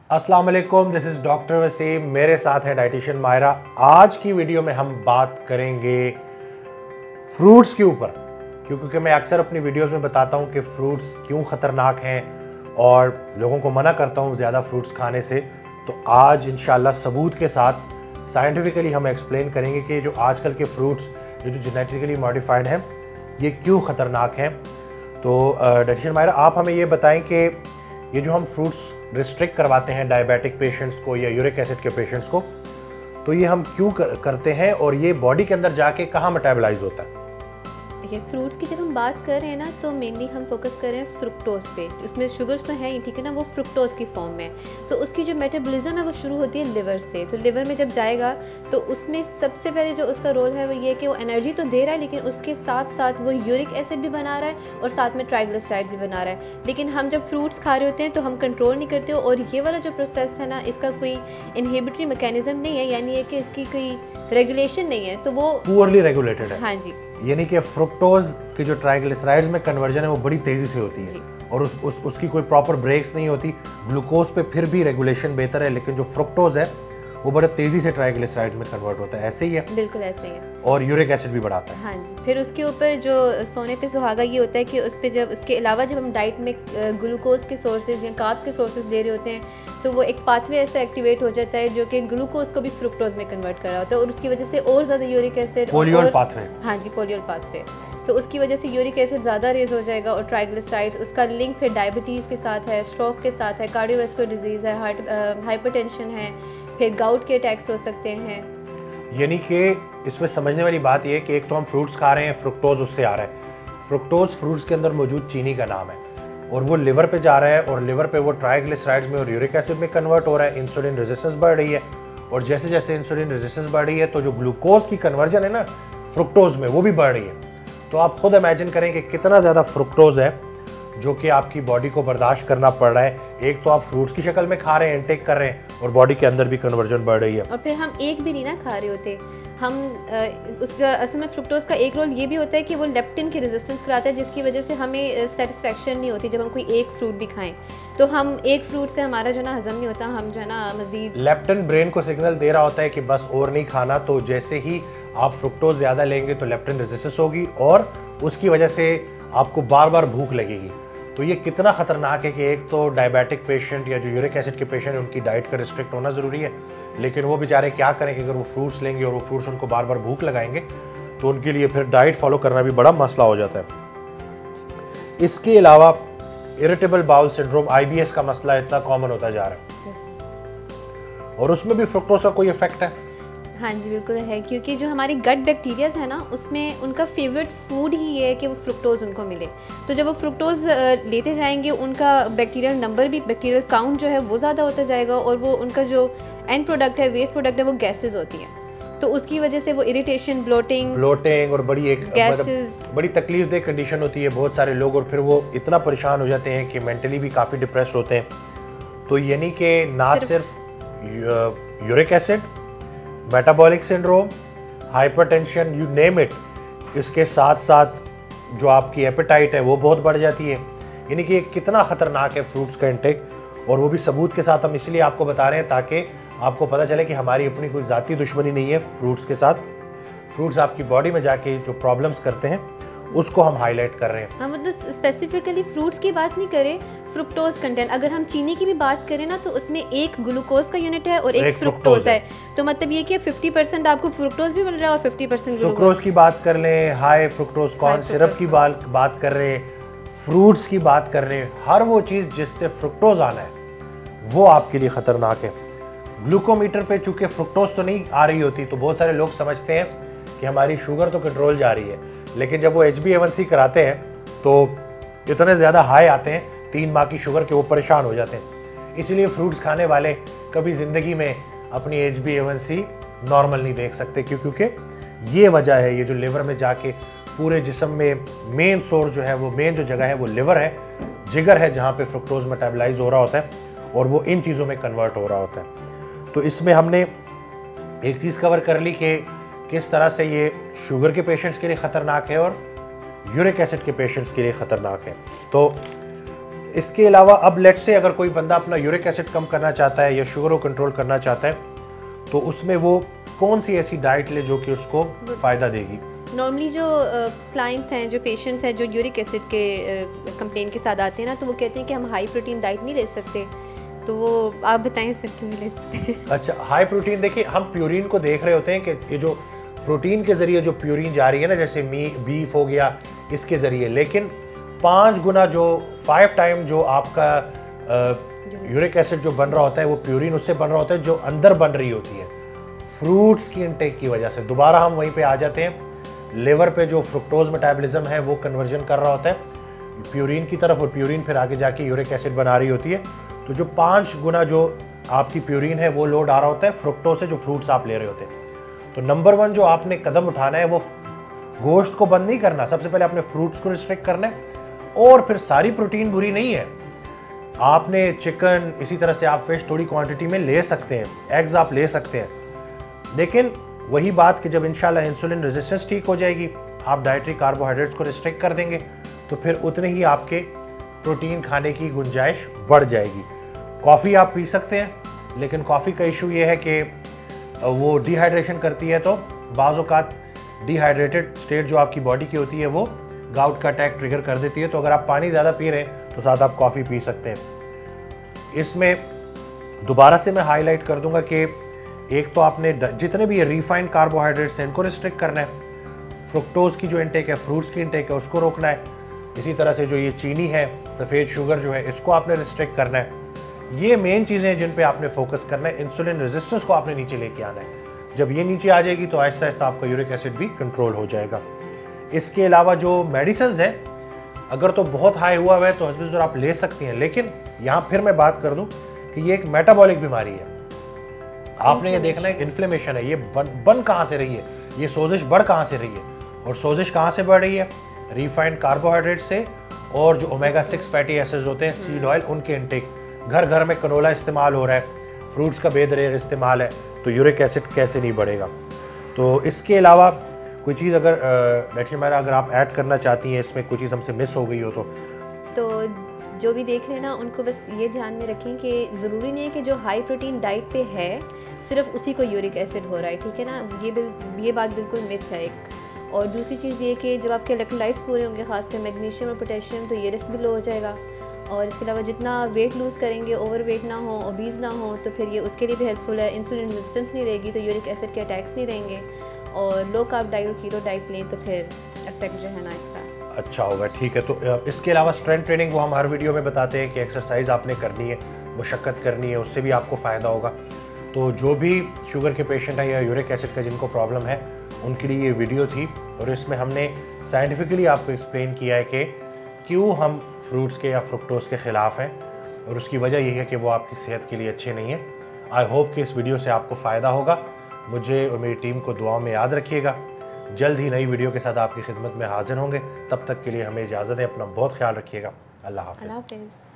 अस्सलाम वालेकुम, this is doctor Wasim. मेरे साथ है डाइटिशियन मायरा। आज की वीडियो में हम बात करेंगे फ्रूट्स के ऊपर, क्योंकि मैं अक्सर अपनी वीडियोस में बताता हूँ कि फ्रूट्स क्यों ख़तरनाक हैं और लोगों को मना करता हूँ ज़्यादा फ्रूट्स खाने से। तो आज इंशाल्लाह सबूत के साथ साइंटिफिकली हम एक्सप्लेन करेंगे कि जो आजकल के फ्रूट्स जो जेनेटिकली मॉडिफाइड हैं ये क्यों ख़तरनाक हैं। तो डाइटिशियन मायरा, आप हमें ये बताएं कि ये जो हम फ्रूट्स रिस्ट्रिक्ट करवाते हैं डायबिटिक पेशेंट्स को या यूरिक एसिड के पेशेंट्स को, तो ये हम क्यों करते हैं और ये बॉडी के अंदर जाके कहाँ मेटाबोलाइज होता है? देखिए, फ्रूट्स की जब हम बात कर रहे हैं ना, तो मेनली हम फोकस कर रहे हैं फ्रुक्टोज पे। उसमें शुगर्स तो हैं ही, ठीक है ना, वो फ्रुक्टोज की फॉर्म में। तो उसकी जो मेटाबॉलिज्म है वो शुरू होती है लिवर से। तो लिवर में जब जाएगा तो उसमें सबसे पहले जो उसका रोल है वो ये कि वो एनर्जी तो दे रहा है, लेकिन उसके साथ साथ वो यूरिक एसिड भी बना रहा है और साथ में ट्राइग्लिसराइड्स भी बना रहा है। लेकिन हम जब फ्रूट्स खा रहे होते हैं तो हम कंट्रोल नहीं करते हो, और ये वाला जो प्रोसेस है ना, इसका कोई इनहिबिटरी मैकेनिज्म नहीं है, यानी है कि इसकी कोई रेगुलेशन नहीं है, तो वो पुअरली रेगुलेटेड है। हाँ जी, यानी कि फ्रुक्टोज की जो ट्राइग्लिसराइड्स में कन्वर्जन है वो बड़ी तेजी से होती है और उसकी कोई प्रॉपर ब्रेक्स नहीं होती। ग्लूकोज पे फिर भी रेगुलेशन बेहतर है, लेकिन जो फ्रुक्टोज है वो बड़े तेजी से ट्राइग्लिसराइड्स में कन्वर्ट होता है। ऐसे ही है, बिल्कुल ऐसे ही है। और यूरिक एसिड भी बढ़ाता है। हाँ जी, फिर उसके ऊपर जो सोने पे सुहागा ये होता है कि उस पे जब उसके अलावा जब हम डाइट में ग्लूकोज के सोर्सेज या कार्ब्स के सोर्सेज ले रहे होते हैं, तो वो एक पाथवे ऐसा एक्टिवेट हो जाता है जो कि ग्लूकोज को भी फ्रुक्टोज में कन्वर्ट कर रहा होता है, और उसकी वजह से और ज़्यादा यूरिक एसिड, पोलियोल पाथवे। हाँ जी, पोलियोल पाथवे। तो उसकी वजह से यूरिक एसिड ज़्यादा रेज हो जाएगा, और ट्राइग्लिसराइड्स, उसका लिंक फिर डायबिटीज़ के साथ है, स्ट्रोक के साथ है, कार्डियोवैस्कुलर डिजीज़ है, हाइपरटेंशन है, फिर गाउट के अटैक्स हो सकते हैं। यानी कि इसमें समझने वाली बात यह है कि एक तो हम फ्रूट्स खा रहे हैं, फ्रुक्टोज उससे आ रहा है। फ्रुक्टोज फ्रूट्स के अंदर मौजूद चीनी का नाम है, और वो लिवर पे जा रहा है, और लिवर पे वो ट्राइग्लिसराइड्स में और यूरिक एसिड में कन्वर्ट हो रहा है। इंसुलिन रेजिस्टेंस बढ़ रही है, और जैसे जैसे इंसुलिन रेजिस्टेंस बढ़ रही है तो जो ग्लूकोज की कन्वर्जन है ना फ्रुक्टोज में, वो भी बढ़ रही है। तो आप खुद इमेजिन करें कि कितना ज़्यादा फ्रुक्टोज है जो कि आपकी बॉडी को बर्दाश्त करना पड़ रहा है। एक तो आप फ्रूट्स की शक्ल में खा रहे हैं, इनटेक कर रहे हैं, और बॉडी के अंदर भी कन्वर्जन बढ़ रही है। और फिर हम एक भी नहीं ना खा रहे होते, हम उसका असल में फ्रुक्टोज का एक रोल ये भी होता है कि वो लेप्टिन की रेजिस्टेंस कराता है, जिसकी वजह से हमें सेटिस्फेक्शन नहीं होती जब हम कोई एक फ्रूट भी खाएं। तो हम एक फ्रूट से हमारा जो ना हजम नहीं होता, हम जो है ना मजीद लेप्टिन ब्रेन को सिग्नल दे रहा होता है कि बस और नहीं खाना। तो जैसे ही आप फ्रुक्टोज ज़्यादा लेंगे तो लेप्टिन रेजिस्टेंस होगी, और उसकी वजह से आपको बार बार भूख लगेगी। तो ये कितना ख़तरनाक है कि एक तो डायबिटिक पेशेंट या जो यूरिक एसिड के पेशेंट हैं उनकी डाइट का रिस्ट्रिक्ट होना ज़रूरी है, लेकिन वो बेचारे क्या करें कि अगर वो फ्रूट्स लेंगे और वो फ्रूट्स उनको बार बार भूख लगाएंगे तो उनके लिए फिर डाइट फॉलो करना भी बड़ा मसला हो जाता है। इसके अलावा इरिटेबल बाउल सिंड्रोम, IBS का मसला इतना कॉमन होता जा रहा है, और उसमें भी फ्रुक्टोज का कोई इफेक्ट है? हाँ जी, बिल्कुल है, क्योंकि जो हमारी गट बैक्टीरियाज है ना, उसमें उनका फेवरेट फूड ही ये है कि वो फ्रुक्टोज उनको मिले। तो जब वो फ्रुक्टोज लेते जाएंगे, उनका बैक्टीरियल नंबर भी, बैक्टीरियल काउंट जो है वो ज़्यादा होता जाएगा, और वो उनका जो एंड प्रोडक्ट है, वेस्ट प्रोडक्ट है, वो गैसेज होती हैं। तो उसकी वजह से वो इरिटेशन, ब्लोटिंग और बड़ी तकलीफ दह कंडीशन होती है बहुत सारे लोग, और फिर वो इतना परेशान हो जाते हैं कि मेंटली भी काफ़ी डिप्रेस्ड होते हैं। तो यानी कि ना सिर्फ uric acid, metabolic syndrome, hypertension, you name it, इसके साथ साथ जो आपकी एपेटाइट है वो बहुत बढ़ जाती है। यानी कि कितना ख़तरनाक है फ्रूट्स का इंटेक, और वो भी सबूत के साथ हम इसलिए आपको बता रहे हैं ताकि आपको पता चले कि हमारी अपनी कोई ज़ाती दुश्मनी नहीं है फ्रूट्स के साथ। फ्रूट्स आपकी बॉडी में जाके जो प्रॉब्लम्स करते हैं उसको हम हाईलाइट कर रहे हैं। हाँ, मतलब स्पेसिफिकली फ्रूट्स की बात नहीं करें, फ्रुक्टोज कंटेंट, अगर हम चीनी की भी बात करें ना, तो उसमें एक ग्लूकोज का यूनिट है और एक फ्रुक्टोज है। तो मतलब ये कि 50% आपको फ्रुक्टोज भी मिल रहा है और 50% सुक्रोज की बात कर लें, हाई फ्रुक्टोज कॉर्न सिरप की बात कर रहे हैं, फ्रूट्स की बात कर रहे हैं, हर वो चीज़ जिससे फ्रुक्टोज आना है वो आपके लिए ख़तरनाक है। ग्लूकोमीटर पे चूंकि फ्रुक्टोज तो नहीं आ रही होती, तो बहुत सारे लोग समझते हैं कि हमारी शुगर तो कंट्रोल जा रही है, लेकिन जब वो HbA1c कराते हैं तो इतने ज़्यादा हाई आते हैं 3 माह की शुगर के, वो परेशान हो जाते हैं। इसलिए फ्रूट्स खाने वाले कभी ज़िंदगी में अपनी HbA1c नॉर्मल नहीं देख सकते, क्योंकि ये वजह है, ये जो लिवर में जाके पूरे जिस्म में मेन सोर्स जो है, वो मेन जो जगह है वो लिवर है, जिगर है, जहाँ पे फ्रुक्टोज मेटाबोलाइज हो रहा होता है और वो इन चीज़ों में कन्वर्ट हो रहा होता है। तो इसमें हमने एक चीज़ कवर कर ली कि किस तरह से ये शुगर के पेशेंट्स के लिए ख़तरनाक है और यूरिक एसिड के पेशेंट्स के लिए ख़तरनाक है। तो इसके अलावा अब लेट्स से अगर कोई बंदा अपना यूरिक एसिड कम करना चाहता है या शुगर को कंट्रोल करना चाहता है, तो उसमें वो कौन सी ऐसी डाइट ले जो कि उसको फ़ायदा देगी? नॉर्मली जो क्लाइंट्स हैं, जो पेशेंट्स हैं, जो यूरिक एसिड के कंप्लेन के साथ आते हैं ना, तो वो कहते हैं कि हम हाई प्रोटीन डाइट नहीं ले सकते। तो वो आप बताएं सर, क्यों नहीं ले सकते? अच्छा, हाई प्रोटीन, देखिए हम प्यूरिन को देख रहे होते हैं कि ये जो प्रोटीन के ज़रिए जो प्यूरिन जा रही है ना, जैसे बीफ हो गया इसके ज़रिए, लेकिन 5 गुना जो 5 टाइम जो आपका यूरिक एसिड जो बन रहा होता है वो प्यूरिन उससे बन रहा होता है जो अंदर बन रही होती है फ्रूट्स की इनटेक की वजह से। दोबारा हम वहीं पे आ जाते हैं, लिवर पे जो फ्रुक्टोज मेटाबॉलिज्म है वो कन्वर्जन कर रहा होता है प्यूरिन की तरफ, और प्यूरिन फिर आगे जाके यूरिक एसिड बना रही होती है। तो जो 5 गुना जो आपकी प्यूरिन है वो लोड आ रहा होता है फ्रुक्टोज से, जो फ्रूट्स आप ले रहे होते हैं। तो नंबर 1 जो आपने कदम उठाना है वो गोश्त को बंद नहीं करना, सबसे पहले आपने फ्रूट्स को रिस्ट्रिक्ट करना है। और फिर सारी प्रोटीन बुरी नहीं है, आपने चिकन, इसी तरह से आप फिश थोड़ी क्वांटिटी में ले सकते हैं, एग्स आप ले सकते हैं, लेकिन वही बात कि जब इंशाल्लाह इंसुलिन रेजिस्टेंस ठीक हो जाएगी, आप डाइटरी कार्बोहाइड्रेट्स को रिस्ट्रिक्ट कर देंगे, तो फिर उतने ही आपके प्रोटीन खाने की गुंजाइश बढ़ जाएगी। कॉफ़ी आप पी सकते हैं, लेकिन कॉफ़ी का इशू ये है कि वो डिहाइड्रेशन करती है, तो बाज़ औक़ात डिहाइड्रेटेड स्टेट जो आपकी बॉडी की होती है वो गाउट का अटैक ट्रिगर कर देती है। तो अगर आप पानी ज़्यादा पी रहे हैं तो साथ आप कॉफ़ी पी सकते हैं। इसमें दोबारा से मैं हाईलाइट कर दूंगा कि एक तो आपने जितने भी ये रिफाइंड कार्बोहाइड्रेट्स हैं इनको रिस्ट्रिक्ट करना है, फ्रुक्टोज की जो इंटेक है, फ्रूट्स की इंटेक है उसको रोकना है, इसी तरह से जो ये चीनी है, सफ़ेद शुगर जो है, इसको आपने रिस्ट्रिक्ट करना है। ये मेन चीज़ें हैं जिन पे आपने फोकस करना है। इंसुलिन रेजिस्टेंस को आपने नीचे लेके आना है, जब ये नीचे आ जाएगी तो आहिस्ता आहिस्ता आपका यूरिक एसिड भी कंट्रोल हो जाएगा। इसके अलावा जो मेडिसिन है, अगर तो बहुत हाई हुआ है तो हस्बेंड आप ले सकती हैं, लेकिन यहाँ फिर मैं बात कर दूं कि ये एक मेटाबॉलिक बीमारी है। आपने ये देखना है इन्फ्लेमेशन है, ये बन कहाँ से रही है, ये सोजिश बढ़ कहाँ से रही है, और सोजिश कहाँ से बढ़ रही है? रिफाइंड कार्बोहाइड्रेट से, और जो ओमेगा 6 फैटी एसिड्स होते हैं, सीड ऑयल, उनके इंटेक। घर घर में कनोला इस्तेमाल हो रहा है, फ्रूट्स का बेदरेग इस्तेमाल है, तो यूरिक एसिड कैसे नहीं बढ़ेगा। तो इसके अलावा कोई चीज़ अगर अगर आप ऐड करना चाहती हैं इसमें, कोई चीज़ हमसे मिस हो गई हो तो जो भी देख रहे हैं ना उनको बस ये ध्यान में रखें कि ज़रूरी नहीं है कि जो हाई प्रोटीन डाइट पे है सिर्फ उसी को यूरिक एसिड हो रहा है, ठीक है ना, ये बात बिल्कुल मिथ है एक। और दूसरी चीज़ ये कि जब आपके इलेक्ट्रोलाइट्स पूरे होंगे, खासकर मैग्नीशियम और पोटेशियम, तो ये रिस्क भी लो हो जाएगा। और इसके अलावा जितना वेट लूज़ करेंगे, ओवर वेट ना हो, ओबीज़ ना हो, तो फिर ये उसके लिए भी हेल्पफुल है। इंसुलिन रेजिस्टेंस नहीं रहेगी तो यूरिक एसिड के अटैक्स नहीं रहेंगे, और लो कार्ब डाइट और कीटो डाइट लें तो फिर इफेक्ट जो है ना इसका अच्छा होगा। ठीक है, तो इसके अलावा स्ट्रेंथ ट्रेनिंग वो हम हर वीडियो में बताते हैं कि एक्सरसाइज आपने करनी है, मुशक्क़त करनी है, उससे भी आपको फ़ायदा होगा। तो जो भी शुगर के पेशेंट हैं या यूरिक एसिड का जिनको प्रॉब्लम है उनके लिए ये वीडियो थी, और इसमें हमने साइंटिफिकली आपको एक्सप्लेन किया है कि क्यों हम फ्रूट्स के या फ्रुक्टोज के ख़िलाफ़ हैं, और उसकी वजह यही है कि वो आपकी सेहत के लिए अच्छे नहीं है। आई होप कि इस वीडियो से आपको फ़ायदा होगा। मुझे और मेरी टीम को दुआओं में याद रखिएगा। जल्द ही नई वीडियो के साथ आपकी खिदमत में हाजिर होंगे। तब तक के लिए हमें इजाज़त है, अपना बहुत ख्याल रखिएगा। अल्लाह हाफ़िज़।